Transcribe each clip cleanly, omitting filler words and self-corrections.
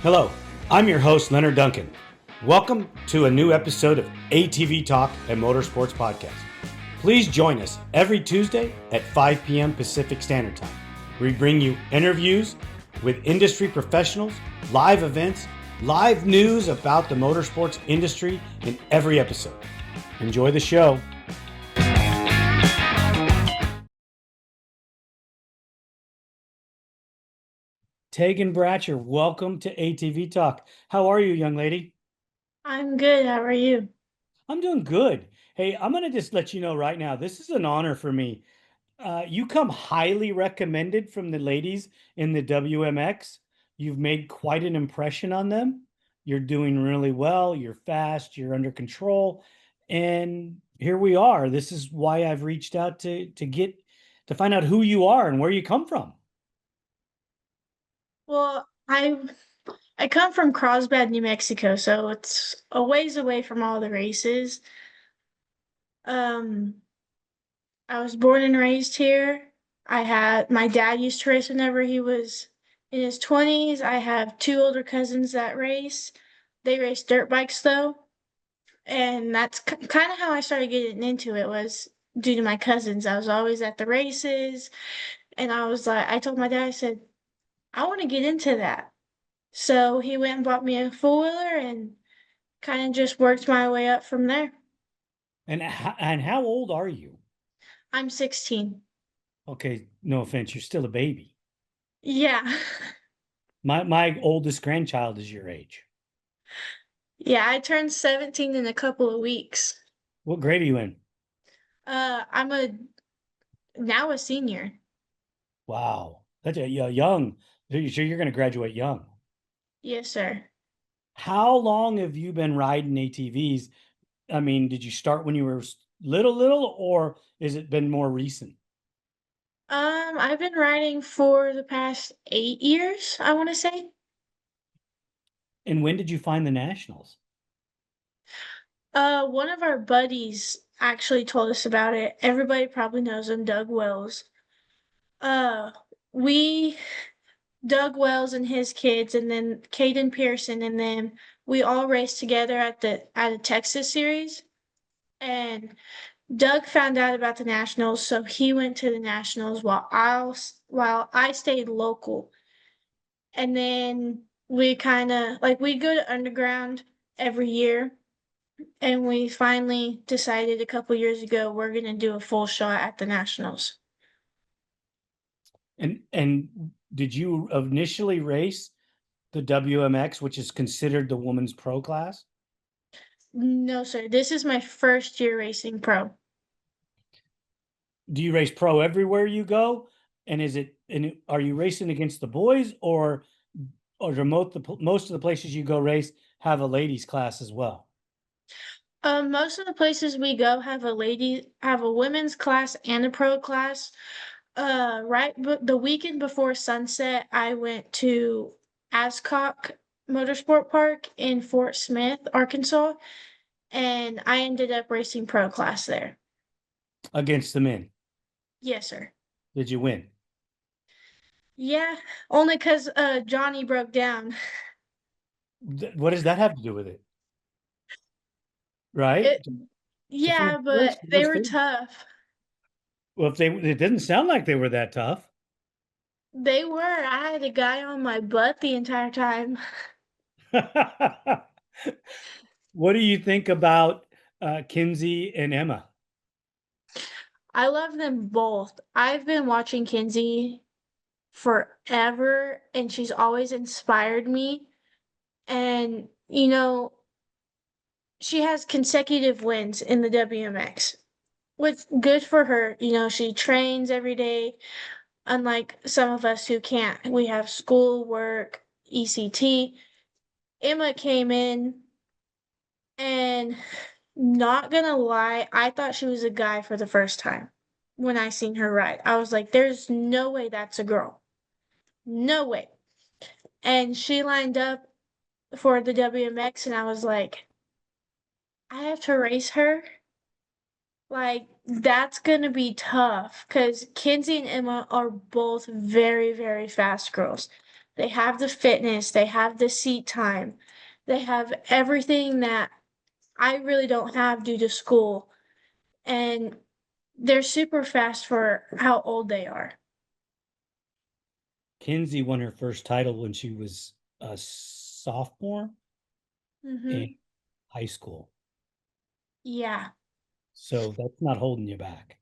Hello, I'm your host, Leonard Duncan. Welcome to a new episode of ATV-TALK and Motorsports Podcast. Please join us every Tuesday at 5 p.m. Pacific Standard Time. We bring you interviews with industry professionals, live events, live news about the motorsports industry in every episode. Enjoy the show. Taygun Bratcher, welcome to ATV Talk. How are you, young lady? I'm good. How are you? I'm doing good. Hey, I'm going to just let you know right now, this is an honor for me. You come highly recommended from the ladies in the WMX. You've made quite an impression on them. You're doing really well. You're fast. You're under control. And here we are. This is why I've reached out to find out who you are and where you come from. Well, I come from Carlsbad, New Mexico, so it's a ways away from all the races. Um, I was born and raised here. I had my dad used to race whenever he was in his 20s. I have two older cousins that race. They race dirt bikes though, and that's kind of how I started getting into it was due to my cousins. I was always at the races, and I told my dad, I said, I want to get into that. So he went and bought me a four wheeler and kind of just worked my way up from there. And how old are you? I'm 16. Okay, no offense, you're still a baby. Yeah. My oldest grandchild is your age. Yeah, I turned 17 in a couple of weeks. What grade are you in? I'm now a senior. Wow, that's a young. So you're going to graduate young. Yes, sir. How long have you been riding ATVs? I mean, did you start when you were little, or is it been more recent? I've been riding for the past 8 years, I want to say. And when did you find the nationals? One of our buddies actually told us about it. Everybody probably knows him, Doug Wells. Uh, we Doug Wells and his kids, and then Caden Pearson, and then we all raced together at a Texas series. And Doug found out about the nationals, so he went to the nationals while I stayed local. And then we kind of like we go to underground every year, and we finally decided a couple years ago we're gonna do a full shot at the nationals. And did you initially race the WMX, which is considered the woman's pro class? No, sir. This is my first year racing pro. Do you race pro everywhere you go? And are you racing against the boys, or do most of the places you go race have a ladies class as well? Most of the places we go have a women's class and a pro class. The weekend before sunset, I went to Ascot Motorsport Park in Fort Smith, Arkansas, and I ended up racing pro class there. Against the men? Yes, sir. Did you win? Yeah, only 'cause Johnny broke down. What does that have to do with it? Right? It yeah, but they were tough. Well, if it didn't sound like they were that tough. They were. I had a guy on my butt the entire time. What do you think about Kinsey and Emma? I love them both. I've been watching Kinsey forever, and she's always inspired me. And, she has consecutive wins in the WMX, which good for her. She trains every day, unlike some of us who can't. We have school, work, ECT. Emma came in, and not gonna lie, I thought she was a guy for the first time when I seen her ride. I was like, there's no way that's a girl. No way. And she lined up for the WMX, and I was like, I have to race her. Like, that's gonna be tough because Kinsey and Emma are both very, very fast girls. They have the fitness, they have the seat time, they have everything that I really don't have due to school. And they're super fast for how old they are. Kinsey won her first title when she was a sophomore in Hmm. high school. Yeah. So that's not holding you back.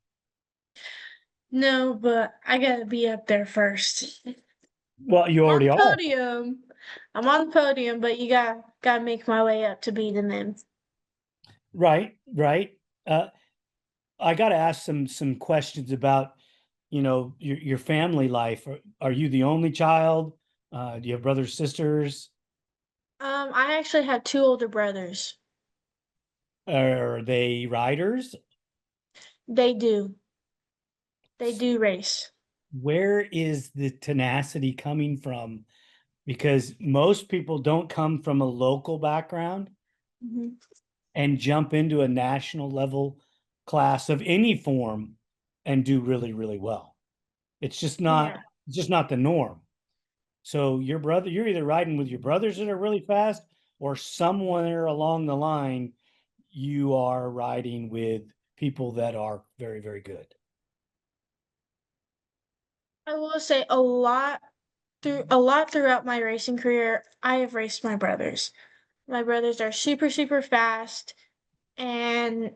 No, but I gotta be up there first. Well, you I'm on already the are. podium. I'm on the podium, but you gotta make my way up to beating them. Right, right. Uh, I got to ask some questions about, your family life. Are you the only child? Do you have brothers, sisters? I actually have two older brothers. Are they riders? They do. They do race. Where is the tenacity coming from? Because most people don't come from a local background Hmm. and jump into a national level class of any form and do really, really well. It's just not, Yeah. it's just not the norm. So you're either riding with your brothers that are really fast, or somewhere along the line, you are riding with people that are very, very good. I will say a lot throughout my racing career, I have raced my brothers. My brothers are super, super fast, and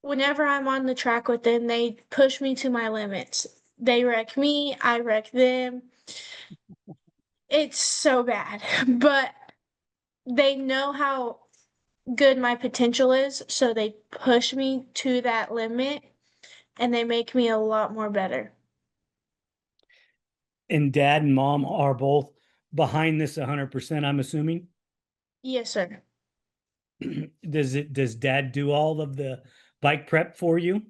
whenever I'm on the track with them, they push me to my limits. They wreck me, I wreck them. It's so bad, but they know how good my potential is, so they push me to that limit and they make me a lot more better. And dad and mom are both behind this 100%, I'm assuming. Yes, sir. Does dad do all of the bike prep for you?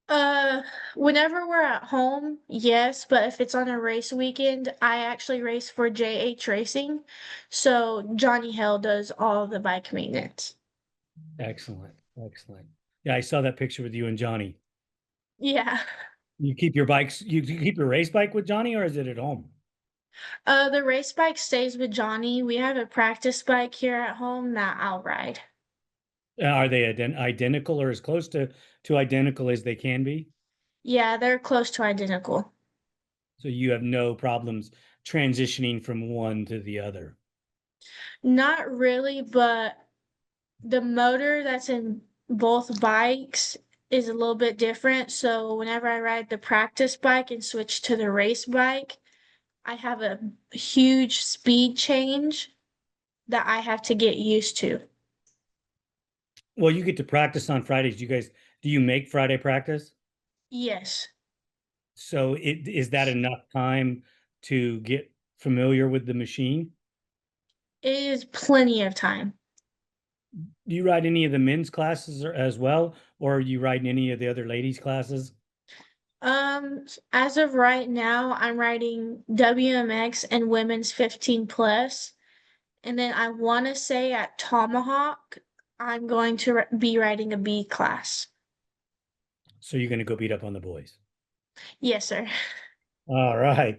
Uh, Whenever we're at home, yes, but if it's on a race weekend, I actually race for JH Racing. So Johnny Hale does all the bike maintenance. Excellent. Excellent. Yeah, I saw that picture with you and Johnny. Yeah. You keep your race bike with Johnny, or is it at home? The race bike stays with Johnny. We have a practice bike here at home that I'll ride. Are they identical or as close to identical as they can be? Yeah, they're close to identical. So you have no problems transitioning from one to the other. Not really, but the motor that's in both bikes is a little bit different. So whenever I ride the practice bike and switch to the race bike, I have a huge speed change that I have to get used to. Well, you get to practice on Fridays. Do you make Friday practice? Yes, So is that enough time to get familiar with the machine? it is plenty of time. Do you ride any of the men's classes as well, or are you riding any of the other ladies' classes? As of right now, I'm riding WMX and women's 15 plus. And then I want to say at Tomahawk, I'm going to be riding a B class. So you're going to go beat up on the boys. Yes, sir. All right.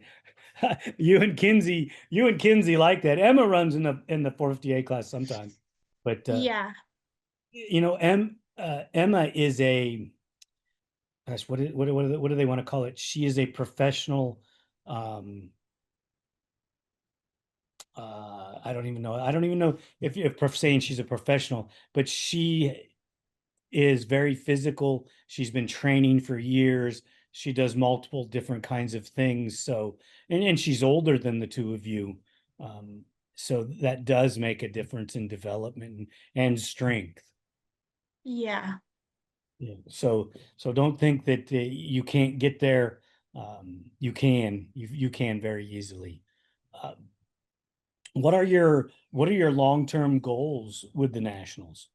You and Kinsey like that. Emma runs in the 458 class sometimes. But Yeah. Emma is a gosh, what do they want to call it? She is a professional. Um, I don't even know. I don't even know if saying she's a professional, but she is very physical. She's been training for years. She does multiple different kinds of things. So, and she's older than the two of you. Um, so that does make a difference in development and strength. Yeah. Yeah. So don't think that you can't get there. You can very easily. Uh, what are your long-term goals with the Nationals?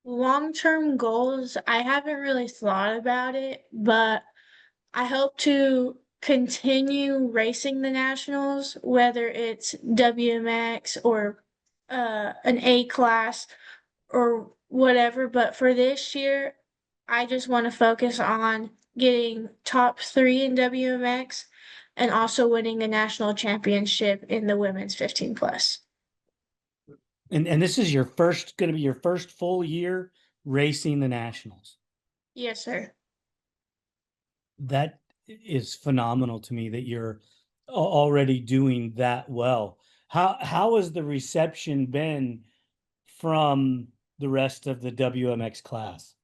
Long-term goals, I haven't really thought about it, but I hope to continue racing the nationals, whether it's WMX or an A class or whatever. But for this year, I just want to focus on getting top three in WMX and also winning the national championship in the women's 15 plus. And this is your first going to be your first full year racing the nationals. Yes, sir. That is phenomenal to me that you're already doing that well. How has the reception been from the rest of the WMX class?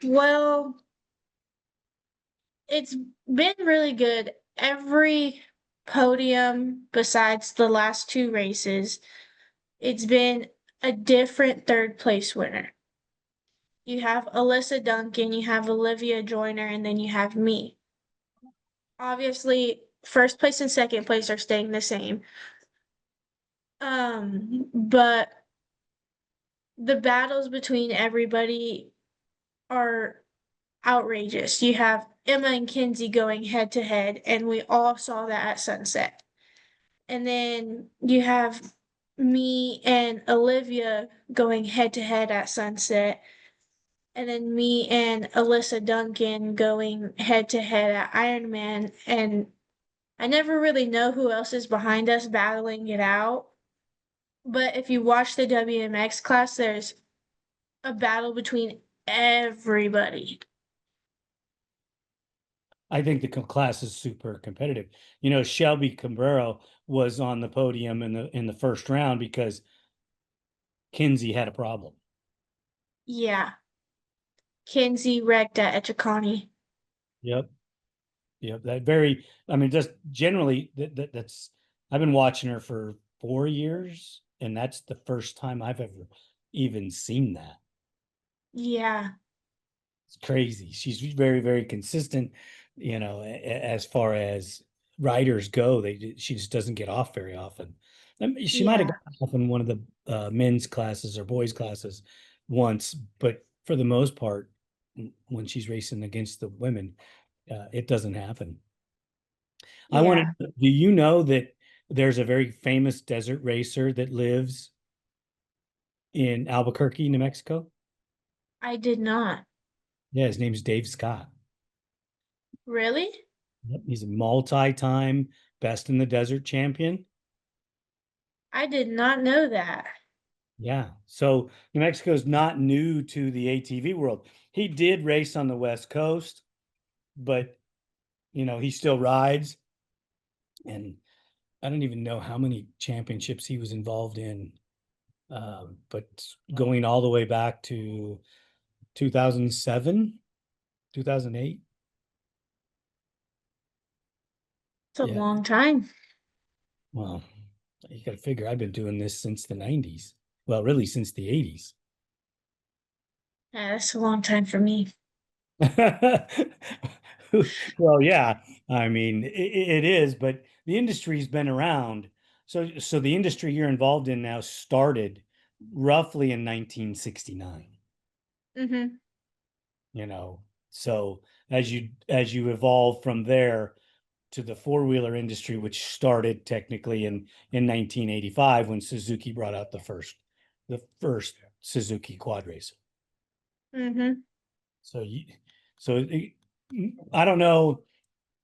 Well, it's been really good. Every podium besides the last two races, it's been a different third place winner. You have Alyssa Duncan, you have Olivia Joyner, and then you have me. Obviously, first place and second place are staying the same. But the battles between everybody are outrageous. You have Emma and Kinsey going head to head, and we all saw that at sunset. And then you have me and Olivia going head to head at sunset. And then me and Alyssa Duncan going head to head at Ironman. And I never really know who else is behind us battling it out. But if you watch the WMX class, there's a battle between everybody. I think the class is super competitive. You know, Shelby Cambrero was on the podium in the first round because Kinsey had a problem. Yeah. Kinsey wrecked at Echekani. Yep. Yep. That very, I mean, just generally that's I've been watching her for 4 years, and that's the first time I've ever even seen that. Yeah. It's crazy. She's very, very consistent, you know, as far as riders go. She just doesn't get off very often. I mean, she might have Yeah. gotten off in one of the men's classes or boys' classes once, but for the most part, when she's racing against the women, it doesn't happen. I want Yeah. to, do you know that there's a very famous desert racer that lives in Albuquerque, New Mexico? I did not. Yeah, his name's Dave Scott. Really? Yep, he's a multi-time best in the desert champion. I did not know that. Yeah. So New Mexico is not new to the ATV world. He did race on the West Coast, but you know, he still rides. And I don't even know how many championships he was involved in. But going all the way back to 2007, 2008. It's a Yeah. long time. Well, you got to figure I've been doing this since the 90s. Well, really since the 80s. Yeah, that's a long time for me. Well, yeah, I mean it is, but the industry's been around. So the industry you're involved in now started roughly in 1969, Mm-hmm. you know. So as you evolve from there to the four-wheeler industry, which started technically in 1985 when Suzuki brought out the first Suzuki quad racer. Mm-hmm. So you so I don't know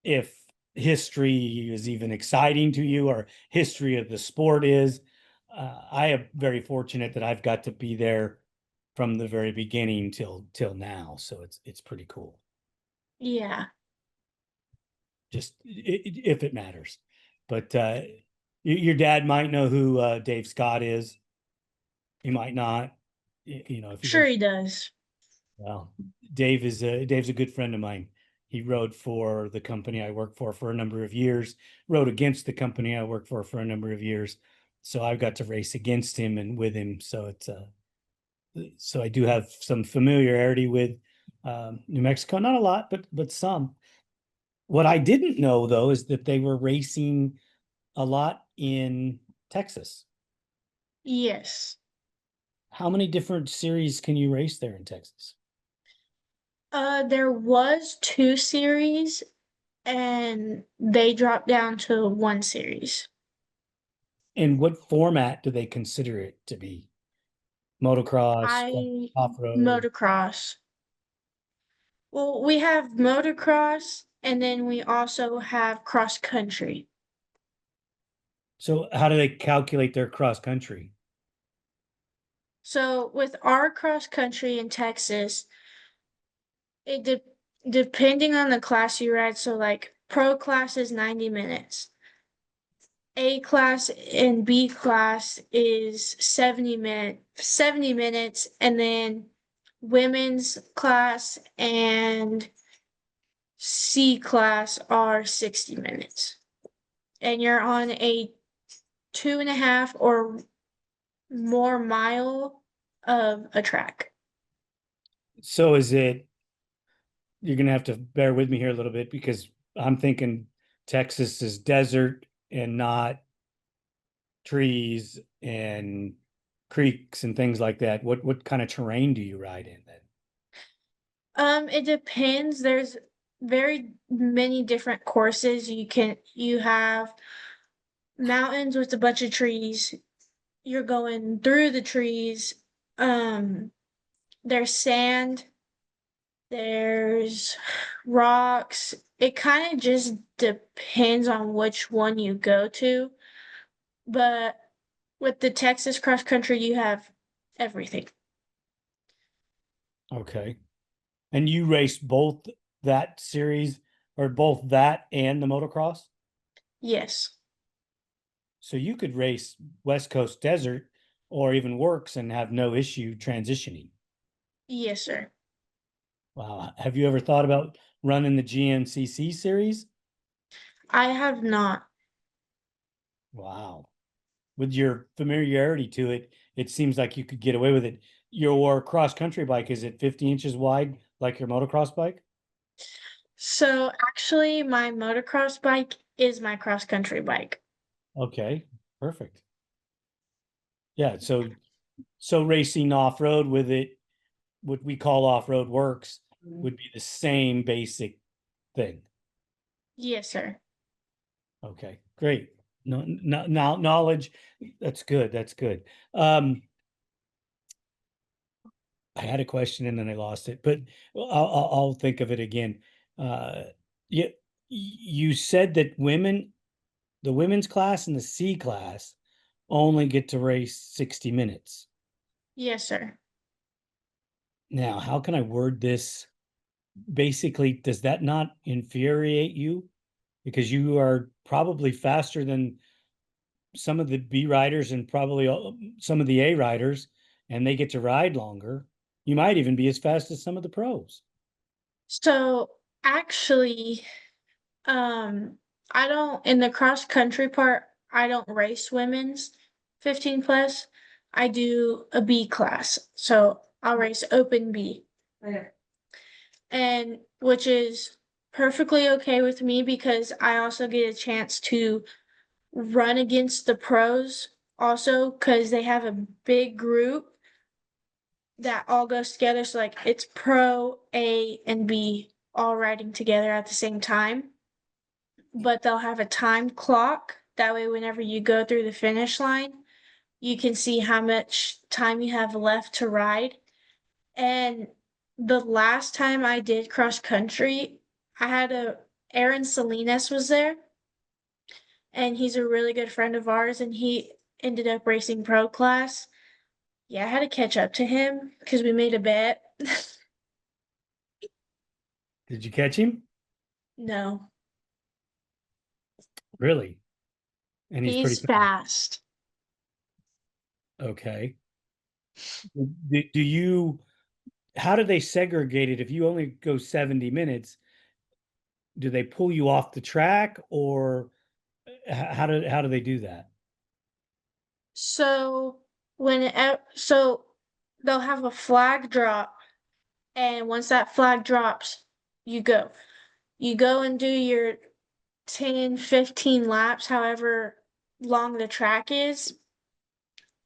if history is even exciting to you or history of the sport is. I am very fortunate that I've got to be there from the very beginning till now. So it's pretty cool. Yeah. Just if it matters, but your dad might know who Dave Scott is. He might not. You know, if you've Sure been he does. well, Dave's a good friend of mine. He rode for the company I work for a number of years, rode against the company I work for a number of years. So I've got to race against him and with him. So I do have some familiarity with New Mexico, not a lot, but some. What I didn't know though is that they were racing a lot in Texas. Yes. How many different series can you race there in Texas? There was two series and they dropped down to one series. And what format do they consider it to be? Motocross, I off road. motocross. Well, we have motocross And then we also have cross country. So how do they calculate their cross country? So with our cross country in Texas, it depending on the class you ride, so like pro class is 90 minutes. A class and B class is 70 minutes, and then women's class and C class are 60 minutes. And you're on a 2.5 or more mile of a track. So is it, you're gonna have to bear with me here a little bit because I'm thinking Texas is desert and not trees and creeks and things like that. What kind of terrain do you ride in then? It depends. There's very many different courses. You have mountains with a bunch of trees. You're going through the trees. Um, there's sand, there's rocks. It kind of just depends on which one you go to. But with the Texas cross country, you have everything. Okay. And you raced both that series or both that and the motocross? Yes. So you could race West Coast Desert or even Works and have no issue transitioning. Yes, sir. Wow. Have you ever thought about running the GMCC series? I have not. Wow. With your familiarity to it, it seems like you could get away with it. Your cross country bike, is it 50 inches wide like your motocross bike? So actually, my motocross bike is my cross country bike. Okay, perfect. Yeah, so racing off-road with it, what we call off-road works, would be the same basic thing. Yes, sir. Okay, great. No, now knowledge, that's good. That's good. Um, I had a question and then I lost it, but I'll think of it again. Uh, you you said that the women's class and the C class only get to race 60 minutes. Yes, sir. Now, how can I word this? Basically, does that not infuriate you? Because you are probably faster than some of the B riders and probably some of the A riders, and they get to ride longer. You might even be as fast as some of the pros. So actually, I don't, in the cross country part, I don't race women's 15 plus. I do a B class. So I'll race open B. Okay. And which is perfectly okay with me because I also get a chance to run against the pros also because they have a big group that all goes together. So like it's pro, A, and B all riding together at the same time. But they'll have a time clock. That way, whenever you go through the finish line, you can see how much time you have left to ride. And the last time I did cross country, I had a Aaron Salinas was there, and he's a really good friend of ours, and he ended up racing pro class. Yeah, I had to catch up to him because we made a bet. Did you catch him? No, Really? And he's pretty he's fast. fast. Okay. Do you, how do they segregate it? If you only go 70 minutes, do they pull you off the track or how do they do that? So so they'll have a flag drop, and once that flag drops, you go. You go and do your 10, 15 laps, however long the track is.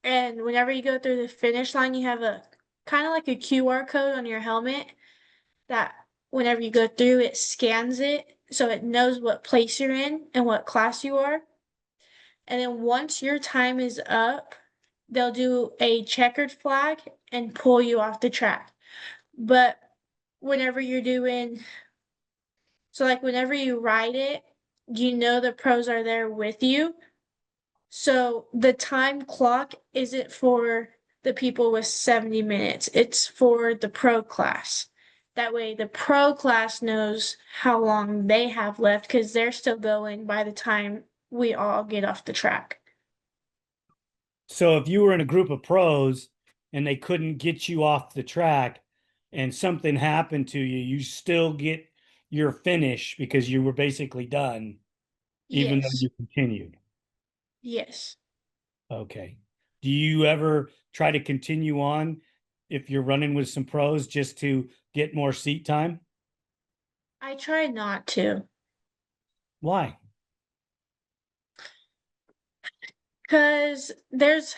And whenever you go through the finish line, you have a kind of like a QR code on your helmet that whenever you go through, it scans it so it knows what place you're in and what class you are. And then once your time is up, they'll do a checkered flag and pull you off the track. But whenever you're doing So like whenever you ride it, you know the pros are there with you. So the time clock isn't for the people with 70 minutes. It's for the pro class. That way the pro class knows how long they have left because they're still going by the time we all get off the track. So if you were in a group of pros and they couldn't get you off the track and something happened to you, you still get your finish because you were basically done, even though Yes. you continued. Yes. Okay. Do you ever try to continue on if you're running with some pros just to get more seat time? I try not to. Why? Because there's,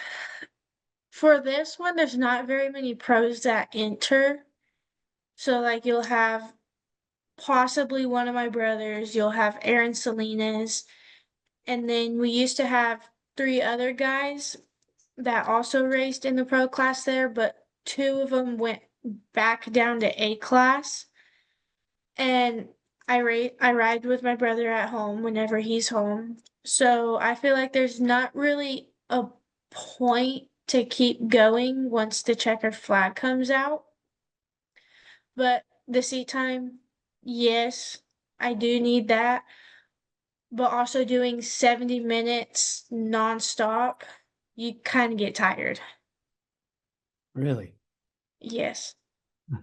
for this one, there's not very many pros that enter. So, like, you'll have possibly one of my brothers, you'll have Aaron Salinas, and then we used to have three other guys that also raced in the pro class there, but two of them went back down to A class. And I ride with my brother at home whenever he's home. So I feel like there's not really a point to keep going once the checkered flag comes out. But the seat time, yes, I do need that. But also doing 70 minutes nonstop, you kind of get tired. Really? Yes.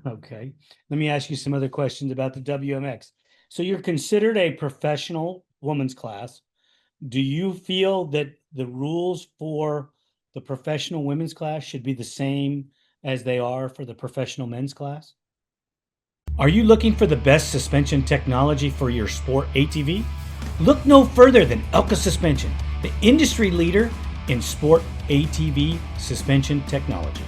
Okay. Let me ask you some other questions about the WMX. So you're considered a professional women's class. Do you feel that the rules for the professional women's class should be the same as they are for the professional men's class? Are you looking for the best suspension technology for your sport ATV? Look no further than Elka Suspension, the industry leader in sport ATV suspension technology.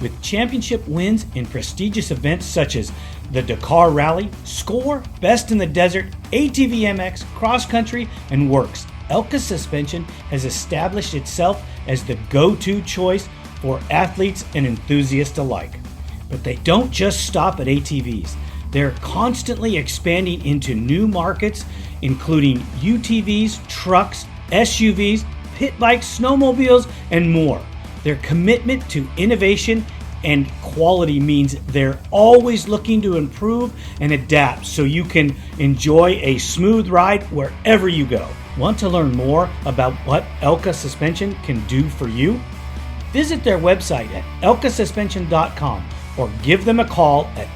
With championship wins in prestigious events such as the Dakar Rally, Score, Best in the Desert, ATV-MX, Cross Country, and Works, Elka Suspension has established itself as the go-to choice for athletes and enthusiasts alike. But they don't just stop at ATVs. They're constantly expanding into new markets, including UTVs, trucks, SUVs, pit bikes, snowmobiles, and more. Their commitment to innovation and quality means they're always looking to improve and adapt so you can enjoy a smooth ride wherever you go. Want to learn more about what Elka Suspension can do for you? Visit their website at elkasuspension.com or give them a call at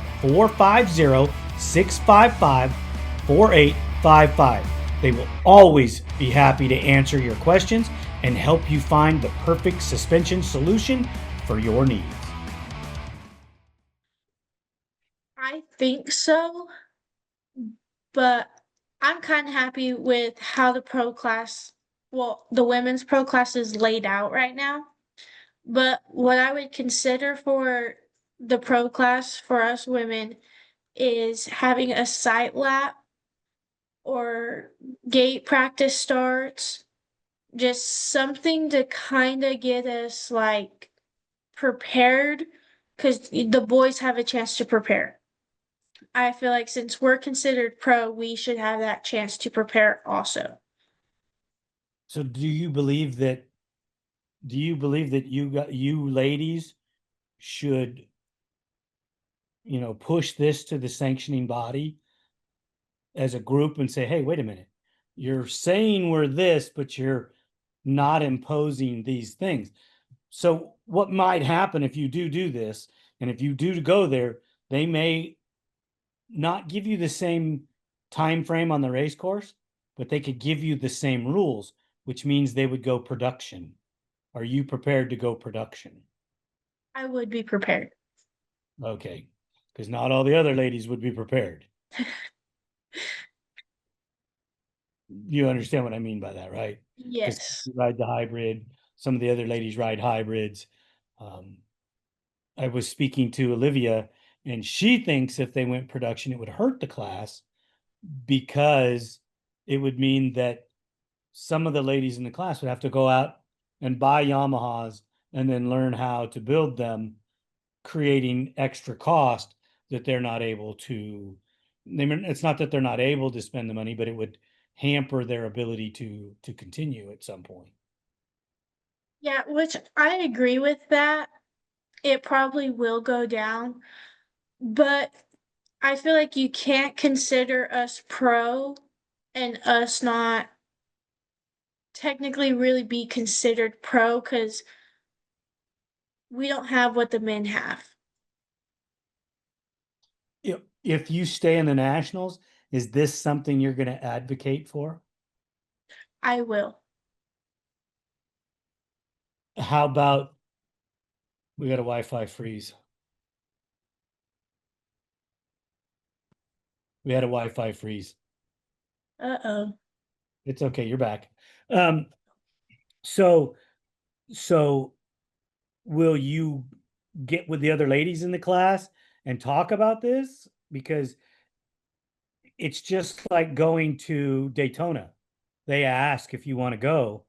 450-655-4855. They will always be happy to answer your questions and help you find the perfect suspension solution for your needs. I think so, but I'm kind of happy with how the pro class, well, the women's pro class is laid out right now. But what I would consider for the pro class for us women is having a sight lap or gate practice starts, just something to kind of get us like prepared because the boys have a chance to prepare. I feel like since we're considered pro, we should have that chance to prepare also. So do you believe that you ladies should, push this to the sanctioning body as a group and say, hey, wait a minute. You're saying we're this, but you're not imposing these things. So what might happen if you do this, and if you do go there, they may not give you the same time frame on the race course, but they could give you the same rules, which means they would go production. Are you prepared to go production? I would be prepared. Okay, because not all the other ladies would be prepared. You understand what I mean by that, right? Because Yes. you ride the hybrid, some of the other ladies ride hybrids. Um, I was speaking to Olivia, and she thinks if they went production, it would hurt the class because it would mean that some of the ladies in the class would have to go out and buy Yamahas and then learn how to build them, creating extra cost that they're not able to It's not that they're not able to spend the money, but it would hamper their ability to continue at some point. Yeah, which I agree with that. It probably will go down, but I feel like you can't consider us pro and us not technically really be considered pro because we don't have what the men have. If you stay in the nationals, is this something you're going to advocate for? I will. How about we got a Wi-Fi freeze? We had a Wi-Fi freeze. Uh-oh. It's okay, you're back. Um, so so will you get with the other ladies in the class and talk about this? Because it's just like going to Daytona. They ask if you want to go.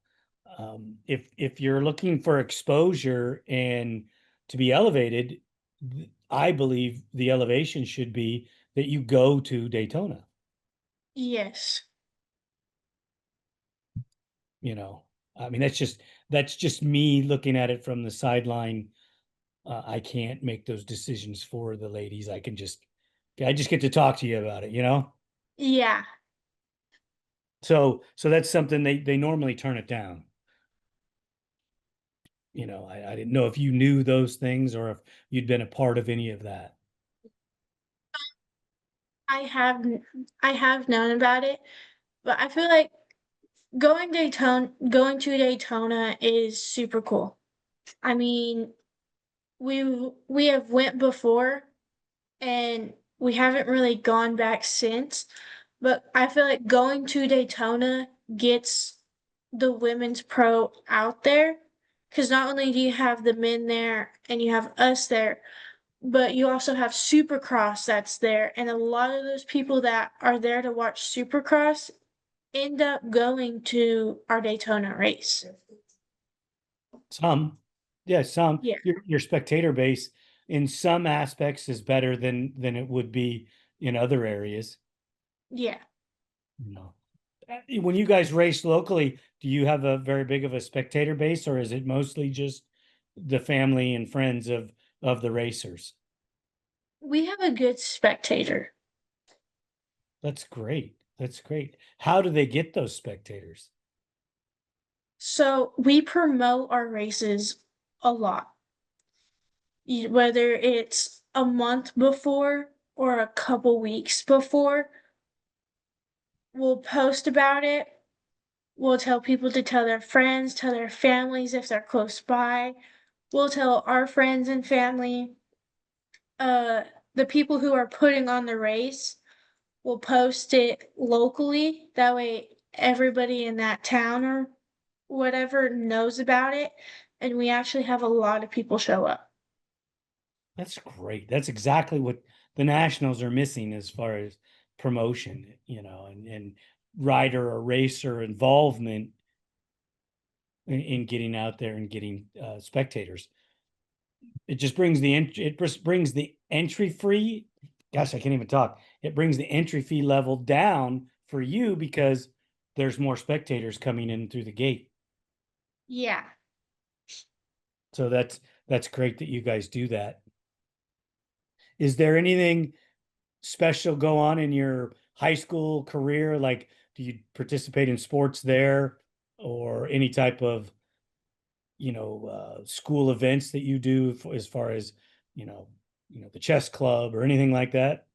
If you're looking for exposure and to be elevated, I believe the elevation should be that you go to Daytona. Yes. You know, I mean that's just me looking at it from the sideline. I can't make those decisions for the ladies. I just get to talk to you about it, you know? Yeah. So that's something they normally turn it down. I didn't know if you knew those things or if you'd been a part of any of that. I have I have known about it, but I feel like going to Daytona is super cool. I mean, we have went before and we haven't really gone back since, but I feel like going to Daytona gets the women's pro out there because not only do you have the men there and you have us there, but you also have Supercross that's there, and a lot of those people that are there to watch Supercross end up going to our Daytona race. Some, yeah, some Yeah, your spectator base in some aspects is better than it would be in other areas. yeah. You know, when you guys race locally, do you have a very big of a spectator base, or is it mostly just the family and friends of the racers? We have a good spectator. That's great. That's great. How do they get those spectators? So we promote our races a lot, whether it's a month before or a couple weeks before. We'll post about it. We'll tell people to tell their friends, tell their families if they're close by. We'll tell our friends and family. Uh, the people who are putting on the race will post it locally. That way, everybody in that town or whatever knows about it. And we actually have a lot of people show up. That's great. That's exactly what the Nationals are missing as far as promotion, and rider or racer involvement in getting out there and getting spectators. It just brings the entry fee. Gosh, I can't even talk. It brings the entry fee level down for you because there's more spectators coming in through the gate. Yeah. So that's great that you guys do that. Is there anything special go on in your high school career? Like, do you participate in sports there or any type of, school events that you do as far as, the chess club or anything like that?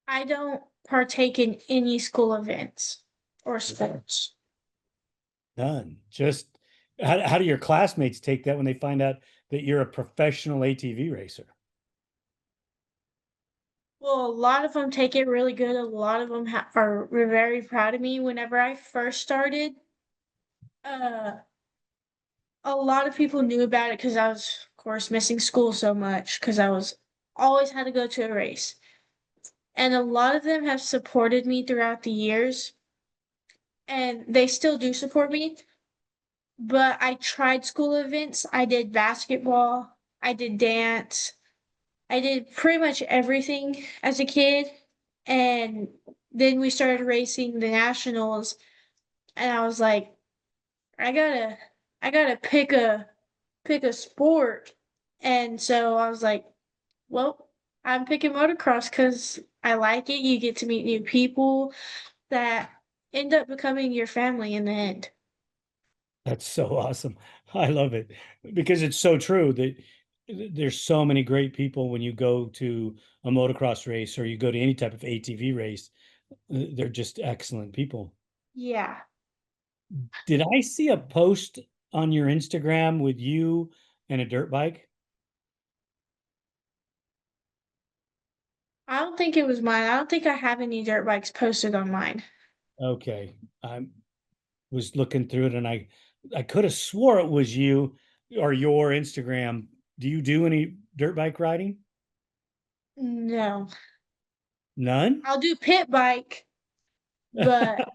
I don't partake in any school events or sports. None. Just how do your classmates take that when they find out that you're a professional ATV racer? Well, a lot of them take it really good. A lot of them are very proud of me. Whenever I first started, uh, a lot of people knew about it because I was, of course, missing school so much because I was always had to go to a race. And a lot of them have supported me throughout the years, and they still do support me. But I tried school events. I did basketball. I did dance. I did pretty much everything as a kid. And then we started racing the nationals, and I was like, I gotta I gotta pick a sport. And so I was like, well, I'm picking motocross because I like it. You get to meet new people that end up becoming your family in the end. That's so awesome. I love it because it's so true that there's so many great people when you go to a motocross race or you go to any type of ATV race. They're just excellent people. Yeah. Did I see a post on your Instagram with you and a dirt bike? I don't think it was mine. I don't think I have any dirt bikes posted on mine. Okay. I was looking through it and I could have swore it was you or your Instagram. Do you do any dirt bike riding? No. None? I'll do pit bike, but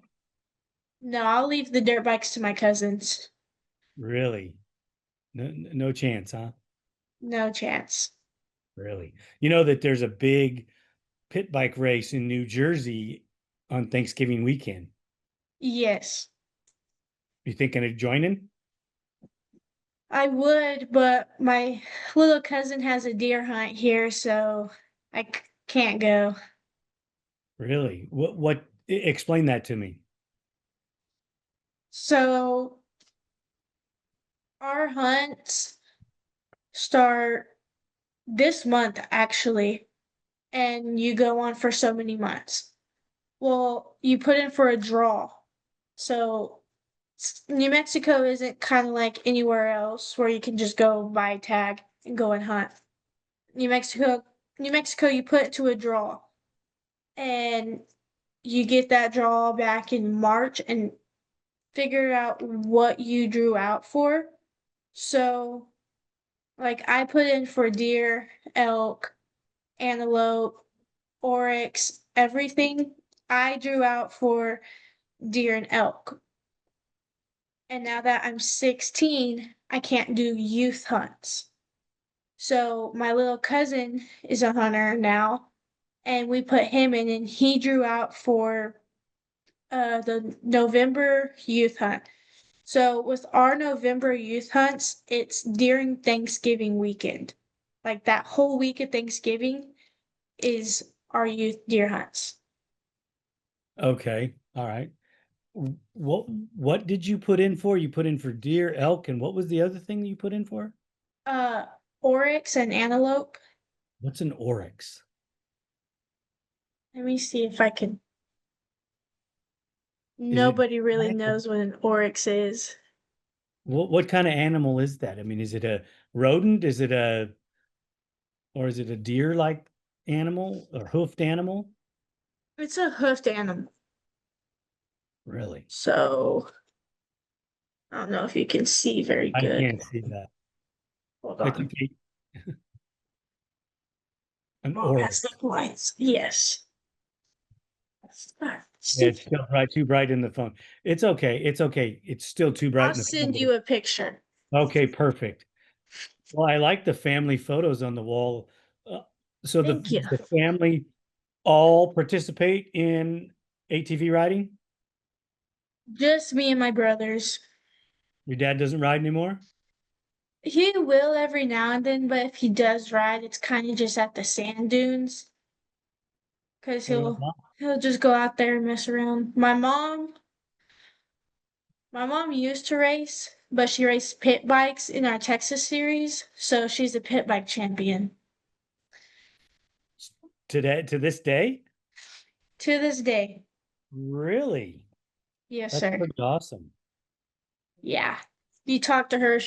no, I'll leave the dirt bikes to my cousins. Really? No, no chance, huh? No chance. Really? You know that there's a big pit bike race in New Jersey on Thanksgiving weekend. Yes. You thinking of joining? I would, but my little cousin has a deer hunt here, so can't go. Really? Explain that to me. So our hunts start this month actually, and you go on for so many months. Well, you put in for a draw. So New Mexico isn't kind of like anywhere else where you can just go buy a tag and go and hunt. New Mexico, New Mexico, you put it to a draw, and you get that draw back in March and figure out what you drew out for. So, like, I put in for deer, elk, antelope, oryx, everything. I drew out for deer and elk. And now that I'm 16, I can't do youth hunts. So, my little cousin is a hunter now, and we put him in, and he drew out for the November youth hunt. So with our November youth hunts, it's during Thanksgiving weekend. Like that whole week of Thanksgiving is our youth deer hunts. Okay. All right. What did you put in for? You put in for deer, elk, and what was the other thing that you put in for? Uh, Oryx and antelope. What's an oryx? Let me see if I can. Is it Nobody really black or knows what an oryx is. what kind of animal is that? I mean, is it a rodent? Is it a or is it a deer-like animal or hoofed animal? It's a hoofed animal. Really? So I don't know if you can see very I good. can't see that. Hold It's on. okay. An Oh, that's the oryx. lights. Yes. Yeah, it's still bright, too bright in the phone. It's okay. It's okay. It's still too bright I'll in the send phone. you a picture. Okay, perfect. Well, I like the family photos on the wall. Uh, so Thank you. the family all participate in ATV riding? Just me and my brothers. Your dad doesn't ride anymore? He will every now and then, but if he does ride, it's kind of just at the sand dunes because Well, he'll just go out there and mess around. My mom used to race, but she raced pit bikes in our Texas series, so she's a pit bike champion to this day? to this day. Really? Yes, That's sir. pretty awesome. Yeah. You talk to her,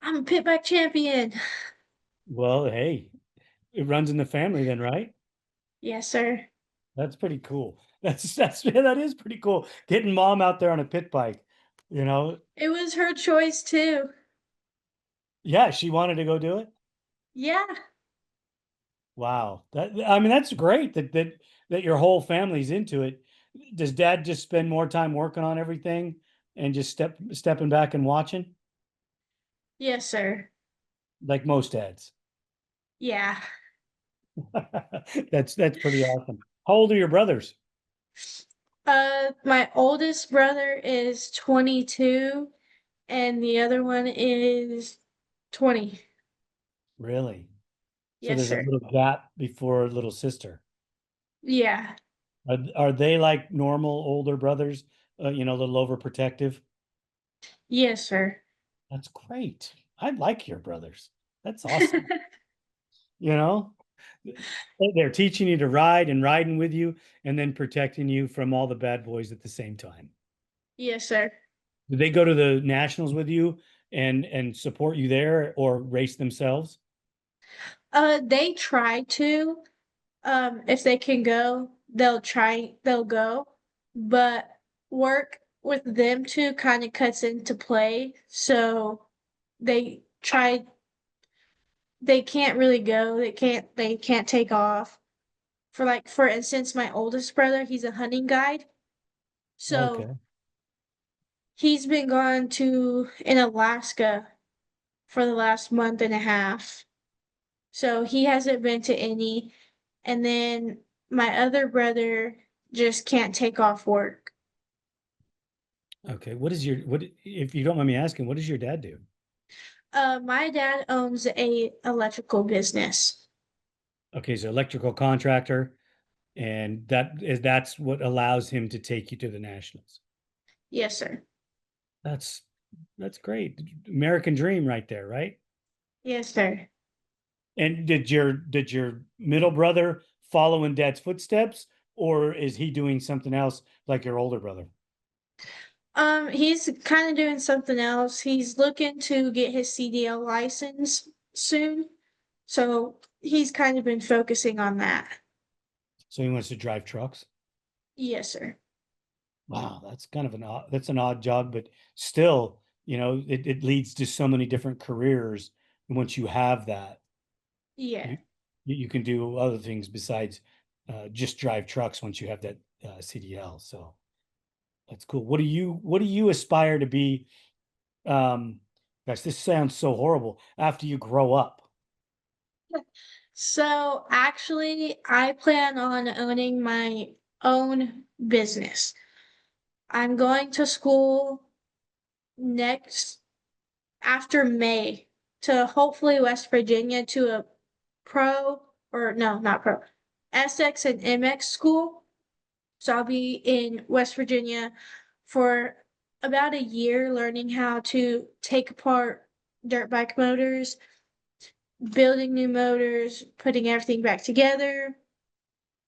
I'm a pit bike champion. Well, hey, it runs in the family then, right? Yes, sir. That's pretty cool. That is pretty cool. Getting mom out there on a pit bike, you know? It was her choice too. Yeah, she wanted to go do it. Yeah. Wow. I mean, that's great that your whole family's into it. Does dad just spend more time working on everything and just stepping back and watching Yes, sir. like most dads? Yeah. That's pretty awesome. How old are your brothers? My oldest brother is 22 and the other one is 20. Really? So Yes, there's a sir. little gap before little sister. Yeah. Are they like normal older brothers? A little overprotective? Yes, sir. That's great. I like your brothers. That's awesome. You know, they're teaching you to ride and riding with you and then protecting you from all the bad boys at the same time. Yes, sir. Do they go to the nationals with you and support you there or race themselves? They try to. If they can go, they'll go. But work with them too kind of cuts into play. So they try they can't really go. They can't take off. For instance, my oldest brother, he's a hunting guide. So Okay. he's been gone to in Alaska for the last month and a half. So he hasn't been to any. And then my other brother just can't take off work. Okay. What if you don't mind me asking, what does your dad do? My dad owns a electrical business. Okay, so electrical contractor, and that's what allows him to take you to the nationals. Yes, sir. That's that's great. American dream right there, right? Yes, sir. And did your middle brother follow in dad's footsteps, or is he doing something else like your older brother? He's kind of doing something else. He's looking to get his CDL license soon. So he's kind of been focusing on that. So he wants to drive trucks? Yes, sir. Wow, that's kind of that's an odd job, but still, it leads to so many different careers. And once you have that, Yeah. you you can do other things besides just drive trucks once you have that CDL. So that's cool. What do you aspire to be? Gosh, this sounds so horrible. After you grow up, So actually, I plan on owning my own business. I'm going to school next after May to hopefully West Virginia to a pro or no, not pro, SX and MX school. So I'll be in West Virginia for about a year learning how to take apart dirt bike motors, building new motors, putting everything back together,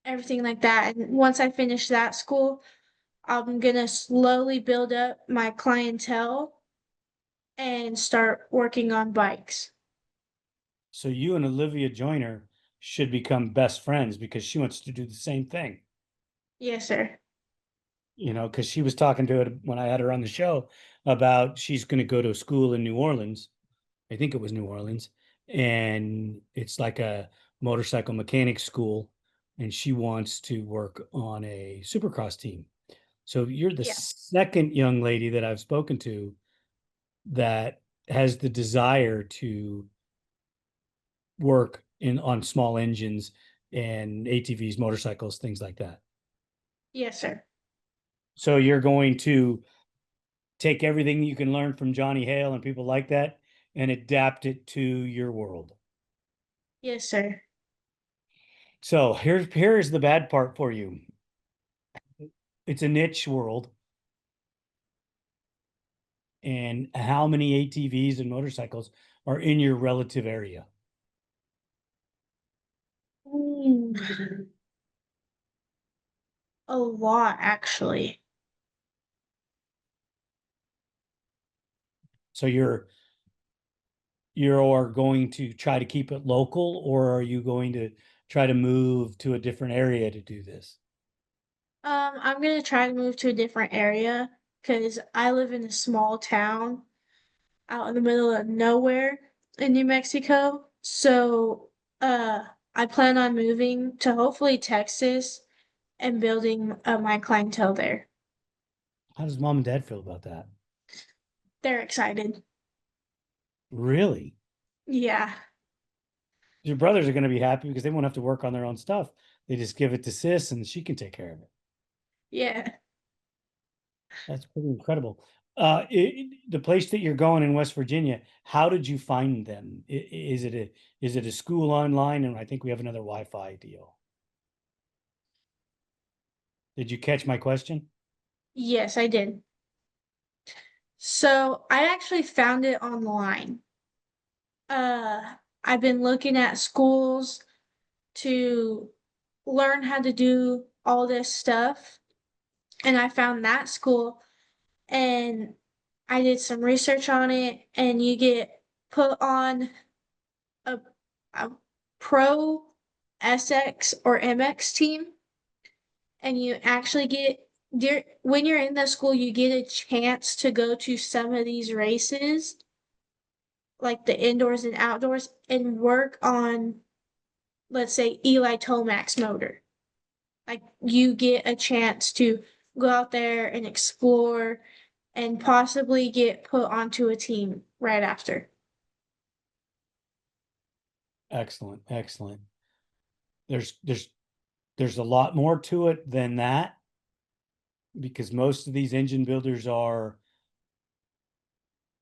everything like that. And once I finish that school, I'm gonna slowly build up my clientele and start working on bikes. so you and Olivia Joyner should become best friends because she wants to do the same thing. Yes, sir. Because she was talking to it when I had her on the show about she's going to go to a school in New Orleans. I think it was New Orleans, and it's like a motorcycle mechanic school, and she wants to work on a supercross team. So you're the Yeah. second young lady that I've spoken to that has the desire to work in on small engines and ATVs, motorcycles, things like that. Yes, sir. So you're going to take everything you can learn from Johnny Hale and people like that and adapt it to your world. Yes, sir. So here's the bad part for you. It's a niche world, and how many ATVs and motorcycles are in your relative area? Mm, a lot, actually. So you're going to try to keep it local, or are you going to try to move to a different area to do this? I'm gonna try to move to a different area because I live in a small town out in the middle of nowhere in New Mexico. So, I plan on moving to hopefully Texas and building my clientele there. How does mom and dad feel about that? They're excited. Really? Yeah. Your brothers are going to be happy because they won't have to work on their own stuff. They just give it to sis and she can take care of it. Yeah. That's pretty incredible. The place that you're going in West Virginia, how did you find them? Is it a school online? And I think we have another Wi-Fi deal. Did you catch my question? Yes, I did. So I actually found it online. I've been looking at schools to learn how to do all this stuff, and I found that school, and I did some research on it, and you get put on a, a pro SX or MX team, and you actually get when you're in the school, you get a chance to go to some of these races, like the indoors and outdoors, and work on, let's say, Eli Tomac's motor. Like you get a chance to go out there and explore and possibly get put onto a team right after. Excellent, excellent. There's there's there's a lot more to it than that because most of these engine builders are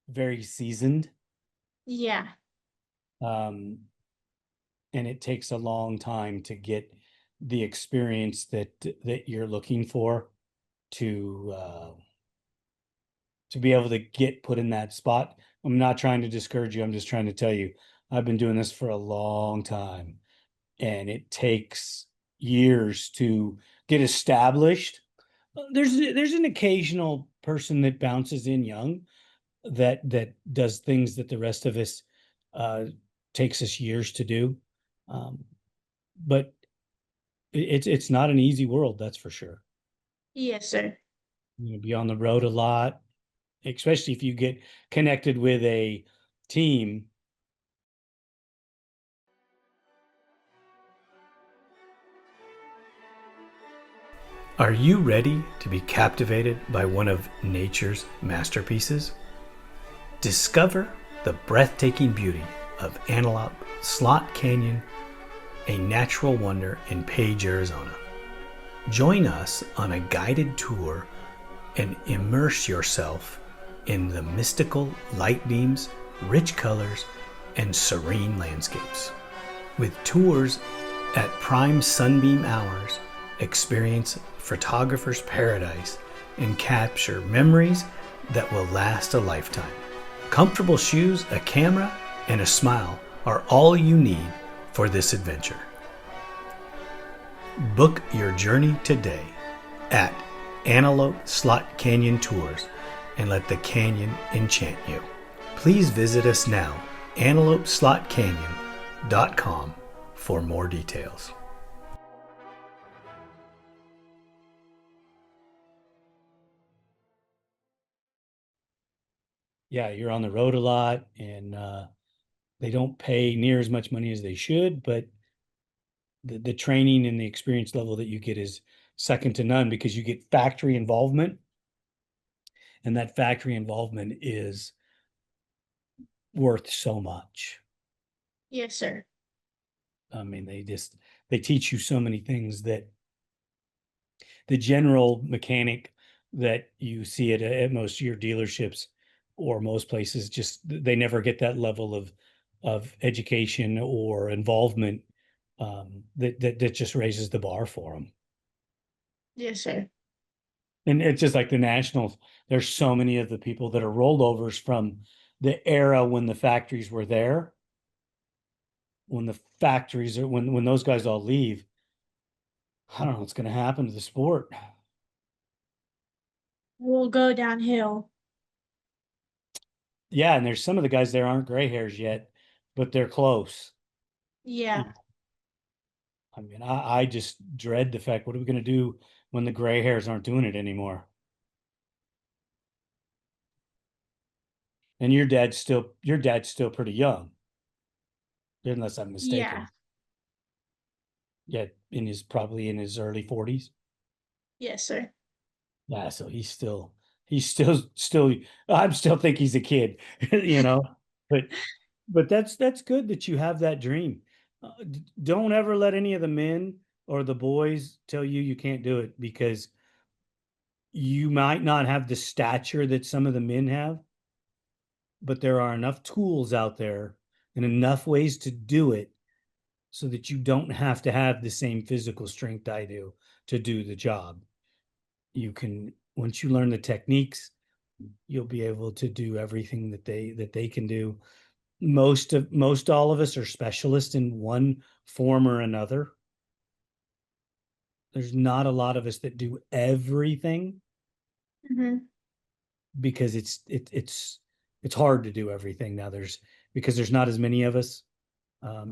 very seasoned. Yeah. Um, and it takes a long time to get the experience that you're looking for to be able to get put in that spot. I'm not trying to discourage you. I'm just trying to tell you, I've been doing this for a long time and it takes years to get established. There's an occasional person that bounces in young that does things that the rest of us uh, takes us years to do. Um, but it's not an easy world, that's for sure. Yes, sir. You be on the road a lot, especially if you get connected with a team. Are you ready to be captivated by one of nature's masterpieces? Discover the breathtaking beauty of Antelope Slot Canyon, a natural wonder in Page, Arizona. Join us on a guided tour and immerse yourself in the mystical light beams, rich colors, and serene landscapes. With tours at prime sunbeam hours, experience photographer's paradise and capture memories that will last a lifetime. Comfortable shoes, a camera, and a smile are all you need for this adventure. Book your journey today at Antelope Slot Canyon Tours and let the canyon enchant you. Please visit us now, antelopeslotcanyon.com, for more details. Yeah, you're on the road a lot and they don't pay near as much money as they should, but the training and the experience level that you get is second to none because you get factory involvement, and that factory involvement is worth so much. Yes, sir. I mean, they teach you so many things that the general mechanic that you see at most of your dealerships or most places just they never get that level of education or involvement that just raises the bar for them. Yes, sir. And it's just like the Nationals. There's so many of the people that are rollovers from the era when the factories were there. When the factories are when those guys all leave, I don't know what's going to happen to the sport. We'll go downhill. Yeah, and there's some of the guys there aren't gray hairs yet, but they're close. Yeah. I mean, I just dread the fact, what are we going to do when the gray hairs aren't doing it anymore? And your dad's still pretty young, unless I'm Yeah. mistaken. Yeah, probably in his early 40s. Yes, sir. Yeah, so he's still I'm still think he's a kid, you know. But that's good that you have that dream. Don't ever let any of the men or the boys tell you you can't do it, because you might not have the stature that some of the men have, but there are enough tools out there and enough ways to do it so that you don't have to have the same physical strength I do to do the job. You can, once you learn the techniques, you'll be able to do everything that they can do. Most all of us are specialists in one form or another. There's not a lot of us that do everything, Hmm. because it's hard to do everything now. Because there's not as many of us.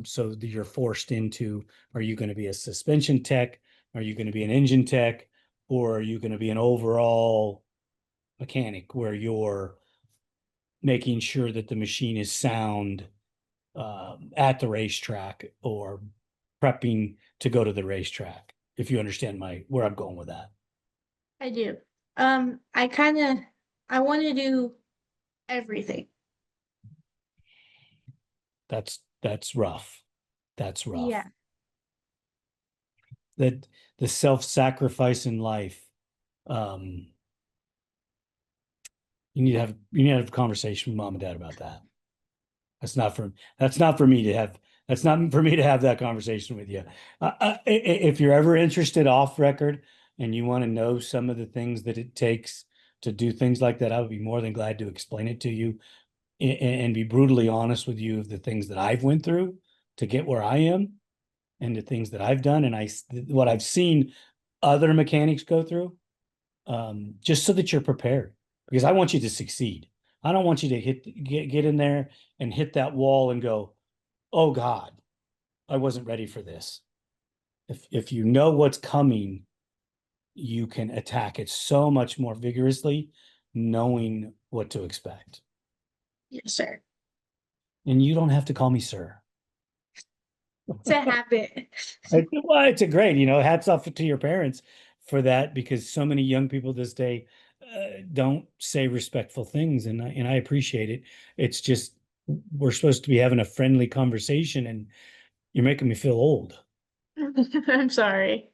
So you're forced into, are you going to be a suspension tech? Are you going to be an engine tech? Or are you going to be an overall mechanic where you're making sure that the machine is sound at the racetrack, or prepping to go to the racetrack? If you understand where I'm going with that. I do. I kind of, I want to do everything. That's rough. That's rough. Yeah, That the self-sacrifice in life. Um, you need to have a conversation with mom and dad about that. That's not for me to have. That's not for me to have that conversation with you. If you're ever interested off record and you want to know some of the things that it takes to do things like that, I would be more than glad to explain it to you, and be brutally honest with you of the things that I've went through to get where I am, and the things that I've done, and what I've seen other mechanics go through, just so that you're prepared. Because I want you to succeed. I don't want you to get in there and hit that wall and go, "Oh God, I wasn't ready for this." If you know what's coming, you can attack it so much more vigorously, knowing what to expect. yes, sir. And you don't have to call me sir. It's a habit. Well, it's a great, hats off to your parents for that, because so many young people this day don't say respectful things, and I appreciate it. It's just, we're supposed to be having a friendly conversation, and you're making me feel old. I'm sorry.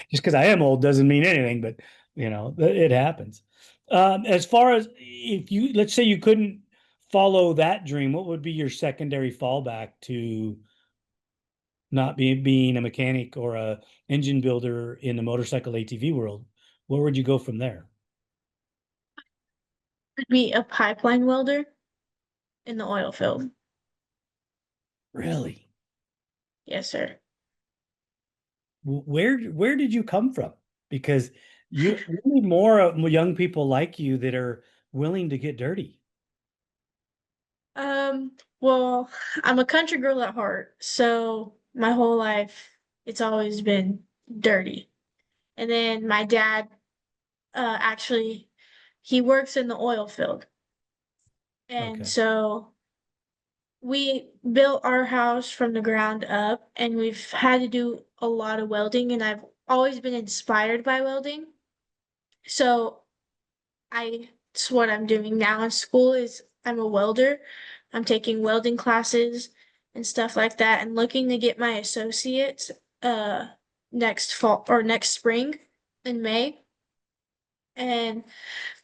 Just because I am old doesn't mean anything, but it happens. As far as, if you, let's say you couldn't follow that dream, what would be your secondary fallback to not being a mechanic or a engine builder in the motorcycle ATV world? Where would you go from there? I'd be a pipeline welder in the oil field. Really? Yes, sir. Where did you come from? Because we need more young people like you that are willing to get dirty. Well, I'm a country girl at heart, so my whole life it's always been dirty. And then my dad, actually, he works in the oil field. And Okay. so we built our house from the ground up, and we've had to do a lot of welding, and I've always been inspired by welding. So it's what I'm doing now in school is I'm a welder. I'm taking welding classes and stuff like that and looking to get my associates next fall or next spring in May. And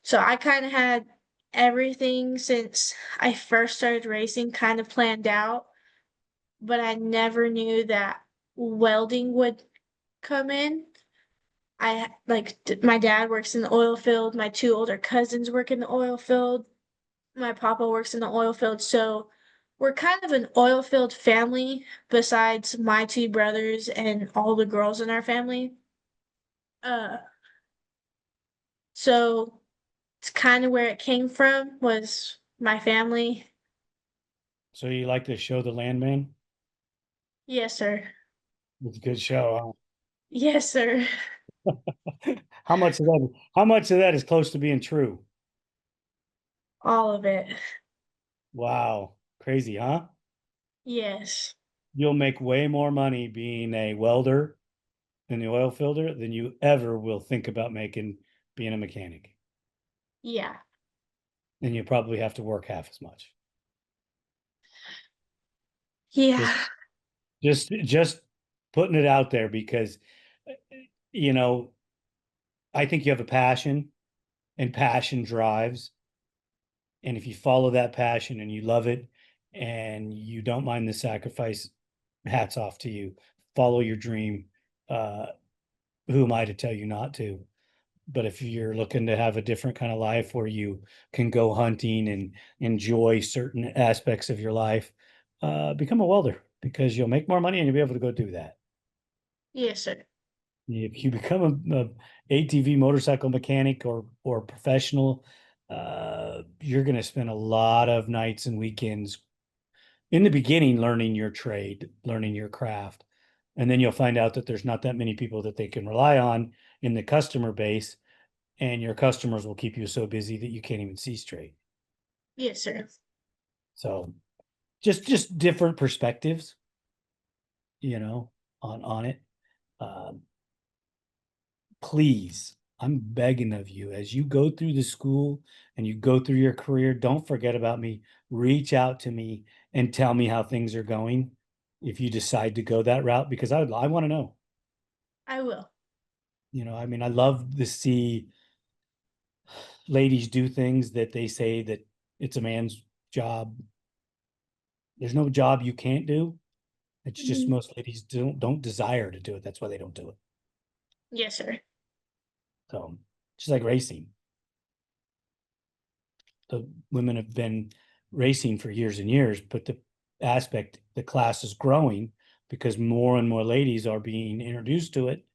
so I kind of had everything since I first started racing kind of planned out, but I never knew that welding would come in. My dad works in the oil field, my two older cousins work in the oil field, my papa works in the oil field, so we're kind of an oil field family besides my two brothers and all the girls in our family. Uh, so it's kind of where it came from was my family. So you like to show the landman? Yes, sir. It's a good show, Yes, sir. huh? How much of that is close to being true? All of it. Wow. Crazy, huh? Yes. You'll make way more money being a welder in the oil fielder than you ever will think about making being a mechanic. Yeah. And you probably have to work half as much. Just Yeah. Just putting it out there because you know, I think you have a passion and passion drives. And if you follow that passion and you love it and you don't mind the sacrifice, hats off to you. Follow your dream. Uh, who am I to tell you not to? But if you're looking to have a different kind of life where you can go hunting and enjoy certain aspects of your life, become a welder because you'll make more money and you'll be able to go do that. Yes, sir. If you become a ATV motorcycle mechanic or professional, you're going to spend a lot of nights and weekends in the beginning learning your trade, learning your craft. And then you'll find out that there's not that many people that they can rely on in the customer base, and your customers will keep you so busy that you can't even see straight. Yes, sir. So just different perspectives, you know, on it. Um, please, I'm begging of you as you go through the school and you go through your career, don't forget about me. Reach out to me and tell me how things are going if you decide to go that route because I want to know. I will. I mean, I love to see ladies do things that they say that it's a man's job. There's no job you can't do. It's just Mhm. most ladies don't desire to do it. That's why they don't do it. Yes, sir. So just like racing. The women have been racing for years and years, but the class is growing because more and more ladies are being introduced to it,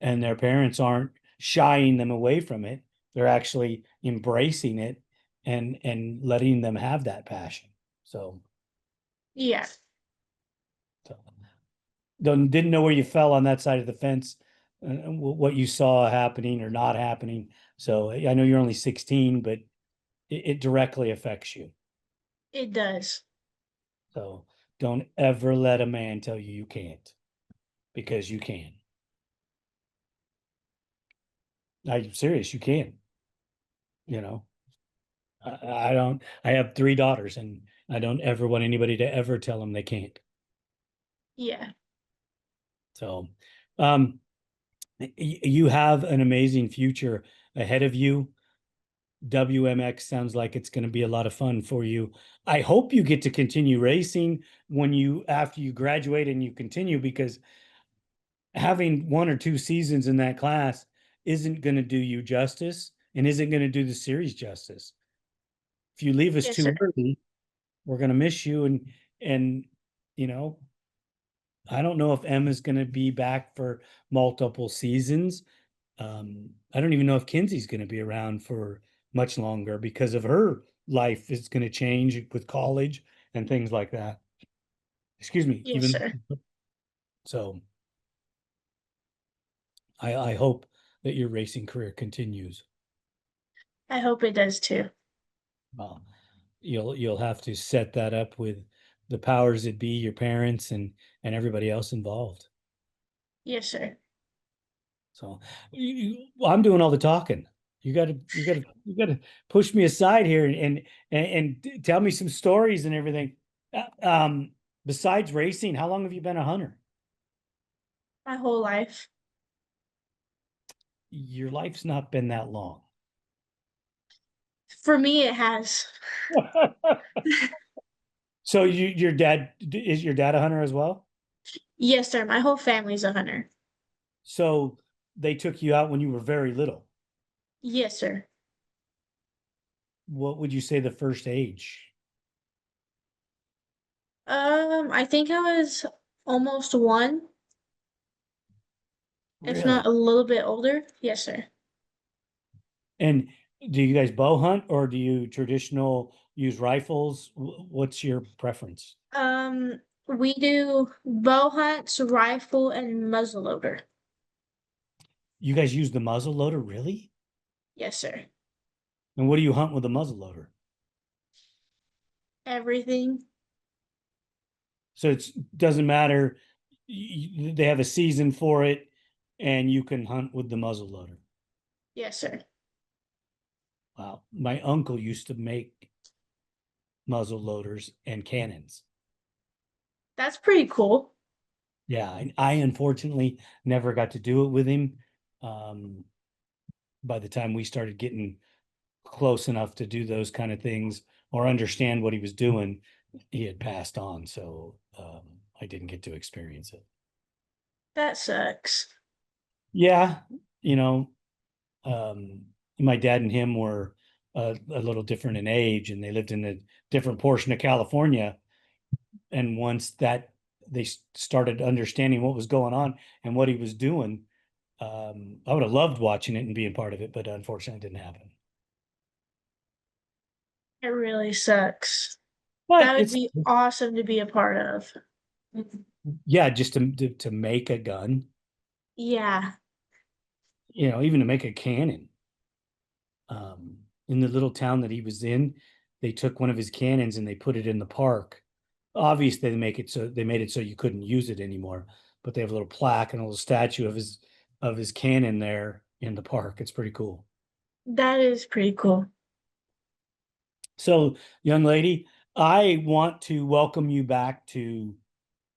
and their parents aren't shying them away from it. They're actually embracing it and letting them have that passion. So, Yeah. so didn't know where you fell on that side of the fence, what you saw happening or not happening. So I know you're only 16, but it directly affects you. It does. So don't ever let a man tell you you can't because you can. I'm serious, you can. You know, I don't, I have three daughters and I don't ever want anybody to ever tell them they can't. Yeah. So, um, you have an amazing future ahead of you. WMX sounds like it's going to be a lot of fun for you. I hope you get to continue racing after you graduate and you continue because having one or two seasons in that class isn't going to do you justice and isn't going to do the series justice. If you leave us Yes, sir. too early, we're going to miss you. And, you know, I don't know if Emma's going to be back for multiple seasons. I don't even know if Kinsey's going to be around for much longer because of her life is going to change with college and things like that. Excuse me, Yes, even sir. so I hope that your racing career continues. I hope it does too. Well, you'll have to set that up with the powers that be, your parents and everybody else involved. Yes, sir. So well, I'm doing all the talking. You got to push me aside here and tell me some stories and everything. Besides racing, how long have you been a hunter? My whole life. Your life's not been that long. For me, it has. So your dad is your dad a hunter as well? Yes, sir. My whole family's a hunter. So they took you out when you were very little. Yes, sir. What would you say the first age? I think I was almost one, if not Really? a little bit older. Yes, sir. And do you guys bow hunt or do you traditional use rifles? What's your preference? We do bow hunts, rifle, and muzzleloader. You guys use the muzzle loader, really? Yes, sir. And what do you hunt with the muzzle loader? Everything. So it doesn't matter. They have a season for it, and you can hunt with the muzzle loader. Yes, sir. Wow. My uncle used to make muzzle loaders and cannons. That's pretty cool. Yeah, I unfortunately never got to do it with him. Um, by the time we started getting close enough to do those kind of things or understand what he was doing, he had passed on. So I didn't get to experience it. That sucks. Yeah, you know, um, my dad and him were a little different in age, and they lived in a different portion of California. And once that they started understanding what was going on and what he was doing, I would have loved watching it and being part of it, but unfortunately, it didn't happen. It really sucks. But That would it's be awesome to be a part of. yeah, just to make a gun, Yeah, even to make a cannon. In the little town that he was in, they took one of his cannons and they put it in the park. Obviously, they made it so you couldn't use it anymore, but they have a little plaque and a little statue of his cannon there in the park. It's pretty cool. that is pretty cool. So, young lady, I want to welcome you back to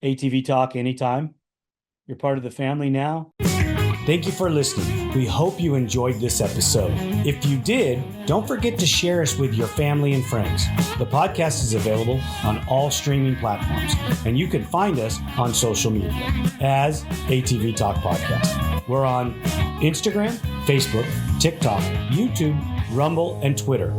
ATV Talk anytime. You're part of the family now. Thank you for listening. We hope you enjoyed this episode. If you did, don't forget to share us with your family and friends. The podcast is available on all streaming platforms, and you can find us on social media as ATV Talk Podcast. We're on Instagram, Facebook, TikTok, YouTube, Rumble, and Twitter.